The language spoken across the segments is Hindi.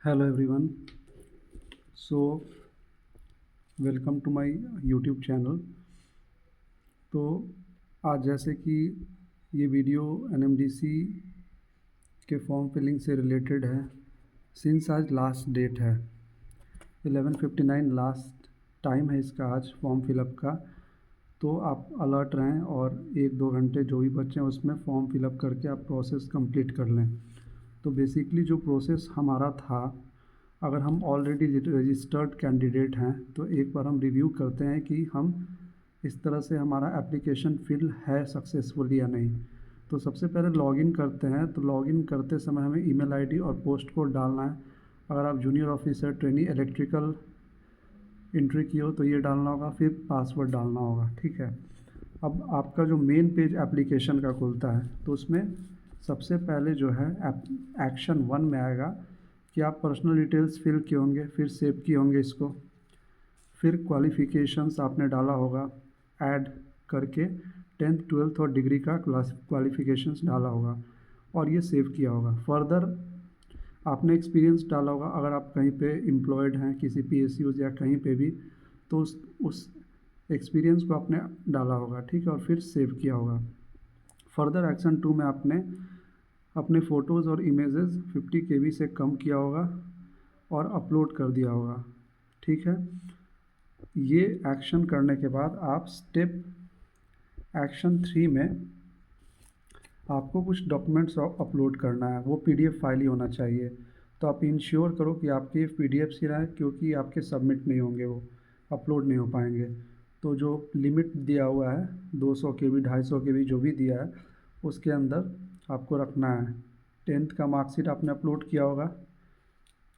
Hello everyone. So welcome to my YouTube channel. तो आज जैसे कि ये वीडियो एनएमडीसी के फॉर्म फिलिंग से रिलेटेड है। सिंस आज लास्ट डेट है 11:59 लास्ट टाइम है इसका आज फॉर्म फिलअप का। तो आप अलर्ट रहें और 1-2 घंटे जो भी बचे हैं उसमें फॉर्म फिलअप करके आप प्रोसेस कंप्लीट कर लें। तो बेसिकली जो प्रोसेस हमारा था, अगर हम ऑलरेडी रजिस्टर्ड कैंडिडेट हैं तो एक बार हम रिव्यू करते हैं कि हम इस तरह से हमारा एप्लीकेशन फिल है सक्सेसफुल या नहीं। तो सबसे पहले लॉगिन करते हैं। तो लॉगिन करते समय हमें ईमेल आईडी और पोस्ट कोड डालना है। अगर आप junior officer trainee electrical entry की हो तो ये डालना होगा, फिर पासवर्ड डालना होगा। ठीक है। अब आपका जो मेन पेज एप्लीकेशन का खुलता है तो उसमें सबसे पहले जो है एक्शन 1 में आएगा कि आप पर्सनल डिटेल्स फिल किए होंगे, फिर सेव किए होंगे इसको। फिर क्वालिफ़िकेशंस आपने डाला होगा ऐड करके, 10th 12th और डिग्री का क्वालिफ़िकेशंस डाला होगा और ये सेव किया होगा। फर्दर आपने एक्सपीरियंस डाला होगा, अगर आप कहीं पे एम्प्लॉयड हैं किसी पीएसयूज़ या कहीं पे भी, तो उस एक्सपीरियंस को आपने डाला होगा। ठीक है। और फिर सेव किया होगा। फर्दर एक्शन 2 में आपने अपने फ़ोटोज़ और इमेजेस 50 KB से कम किया होगा और अपलोड कर दिया होगा। ठीक है। ये एक्शन करने के बाद आप स्टेप एक्शन 3 में आपको कुछ डॉक्यूमेंट्स अपलोड करना है। वो पीडीएफ फाइल ही होना चाहिए। तो आप इंश्योर करो कि आपके पीडीएफ ही रहे, क्योंकि आपके सबमिट नहीं होंगे, वो अपलोड नहीं हो पाएंगे। तो जो लिमिट दिया हुआ है 200 KB 250 KB जो भी दिया है उसके अंदर आपको रखना है। 10th का मार्कशीट आपने अपलोड किया होगा,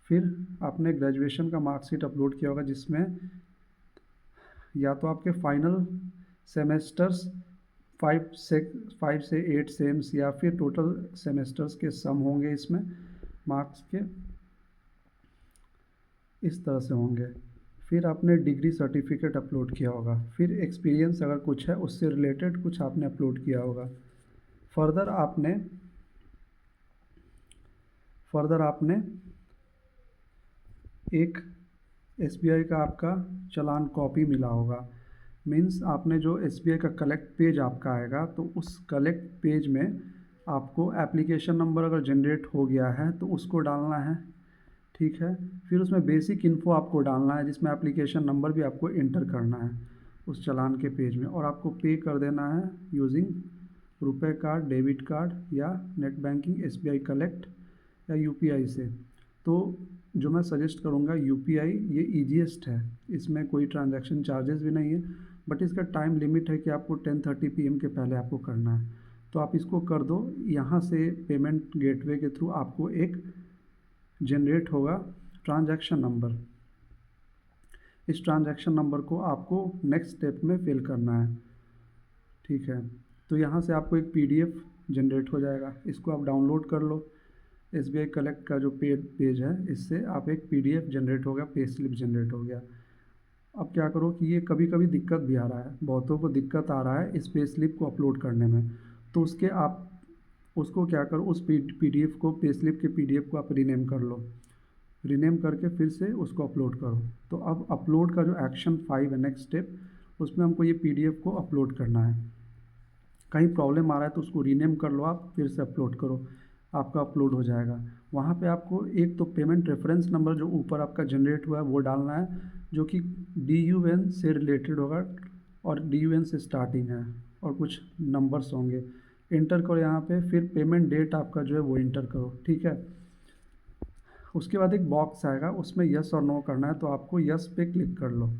फिर आपने ग्रेजुएशन का मार्कशीट अपलोड किया होगा जिसमें या तो आपके फाइनल सेमेस्टर्स 5 से 8 सेम्स या फिर टोटल सेमेस्टर्स के सम होंगे, इसमें मार्क्स के इस तरह से होंगे। फिर आपने डिग्री सर्टिफिकेट अपलोड किया होगा, फिर एक्सपीरियंस अगर कुछ है उससे रिलेटेड कुछ आपने अपलोड किया होगा। फर्दर आपने एक एसबीआई का आपका चालान कॉपी मिला होगा। मीन्स आपने जो एसबीआई का कलेक्ट पेज आपका आएगा तो उस कलेक्ट पेज में आपको एप्लीकेशन नंबर अगर जनरेट हो गया है तो उसको डालना है। ठीक है। फिर उसमें बेसिक इन्फो आपको डालना है जिसमें एप्लीकेशन नंबर भी आपको इंटर करना है उस चालान के पेज में, और आपको पे कर देना है यूजिंग रुपए कार्ड, डेबिट कार्ड या नेट बैंकिंग, एसबीआई कलेक्ट या यूपीआई से। तो जो मैं सजेस्ट करूँगा यूपीआई, ये ईजीएस्ट है, इसमें कोई ट्रांजैक्शन चार्जेस भी नहीं है, बट इसका टाइम लिमिट है कि आपको 10:30 PM के पहले आपको करना है। तो आप इसको कर दो। यहाँ से पेमेंट गेटवे के थ्रू आपको एक जनरेट होगा ट्रांजैक्शन नंबर। इस ट्रांजैक्शन नंबर को आपको नेक्स्ट स्टेप में फिल करना है। ठीक है। तो यहाँ से आपको एक पीडीएफ जनरेट हो जाएगा, इसको आप डाउनलोड कर लो। एसबीआई कलेक्ट का जो पेज है इससे आप एक पीडीएफ जनरेट हो गया, पे स्लिप जनरेट हो गया। अब क्या करो कि ये कभी कभी दिक्कत भी आ रहा है, बहुतों को दिक्कत आ रहा है इस पे स्लिप को अपलोड करने में। तो आप उसको क्या करो, उस पीडीएफ को, पे स्लिप के पीडीएफ को आप रीनेम कर लो। रीनेम करके फिर से उसको अपलोड करो। तो अब अपलोड का जो एक्शन 5 है नेक्स्ट स्टेप, उसमें हमको ये पीडीएफ को अपलोड करना है। कहीं प्रॉब्लम आ रहा है तो उसको रीनेम कर लो, आप फिर से अपलोड करो, आपका अपलोड हो जाएगा। वहाँ पे आपको एक तो पेमेंट रेफरेंस नंबर जो ऊपर आपका जनरेट हुआ है वो डालना है, जो कि DUN से रिलेटेड होगा और DUN से स्टार्टिंग है, और कुछ नंबर्स होंगे, इंटर करो यहाँ पे। फिर पेमेंट डेट आपका जो है वो इंटर करो। ठीक है। उसके बाद एक बॉक्स आएगा, उसमें यस और नो करना है, तो आपको यस पे क्लिक कर लो।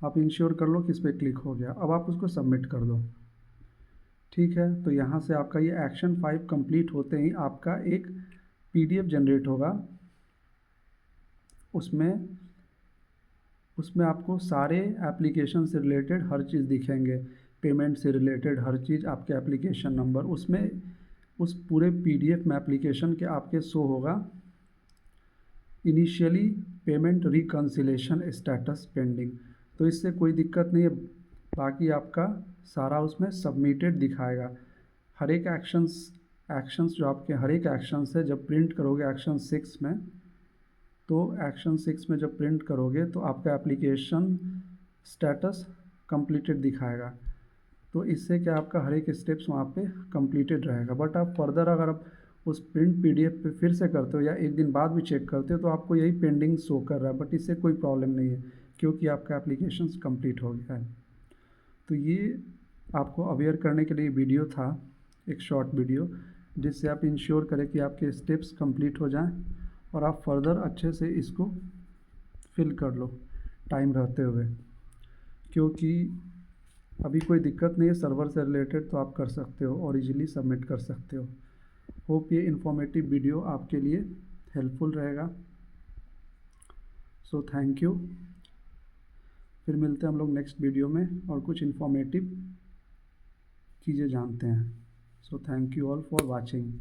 आप इंश्योर कर लो कि इस पर क्लिक हो गया। अब आप उसको सबमिट कर दो। ठीक है। तो यहाँ से आपका ये एक्शन 5 कंप्लीट होते ही आपका एक पीडीएफ जनरेट होगा। उसमें आपको सारे एप्लीकेशन से रिलेटेड हर चीज़ दिखेंगे, पेमेंट से रिलेटेड हर चीज़, आपके एप्लीकेशन नंबर, उसमें उस पूरे पीडीएफ में एप्लीकेशन के आपके शो होगा initially payment reconciliation status pending. तो इससे कोई दिक्कत नहीं है, बाकी आपका सारा उसमें सबमिटेड दिखाएगा। हर एक एक्शंस जो आपके हर एक एक्शंस है जब प्रिंट करोगे एक्शन 6 में, तो एक्शन 6 में जब प्रिंट करोगे तो आपका एप्लीकेशन स्टेटस कंप्लीटेड दिखाएगा। तो इससे क्या आपका हर एक स्टेप्स वहाँ पे कंप्लीटेड रहेगा। बट आप फर्दर अगर आप उस प्रिंट पीडीएफ पे फिर से करते हो या एक दिन बाद भी चेक करते हो तो आपको यही पेंडिंग शो कर रहा है, बट इससे कोई प्रॉब्लम नहीं है क्योंकि आपका एप्लीकेशन कंप्लीट हो गया है। तो ये आपको अवेयर करने के लिए वीडियो था, एक शॉर्ट वीडियो, जिससे आप इंश्योर करें कि आपके स्टेप्स कंप्लीट हो जाएं और आप फर्दर अच्छे से इसको फिल कर लो टाइम रहते हुए, क्योंकि अभी कोई दिक्कत नहीं है सर्वर से रिलेटेड, तो आप कर सकते हो और इजीली सबमिट कर सकते हो। होप ये इन्फॉर्मेटिव वीडियो आपके लिए हेल्पफुल रहेगा। So thank you. फिर मिलते हैं हम लोग नेक्स्ट वीडियो में और कुछ इन्फॉर्मेटिव चीज़ें जानते हैं। So thank you all for watching.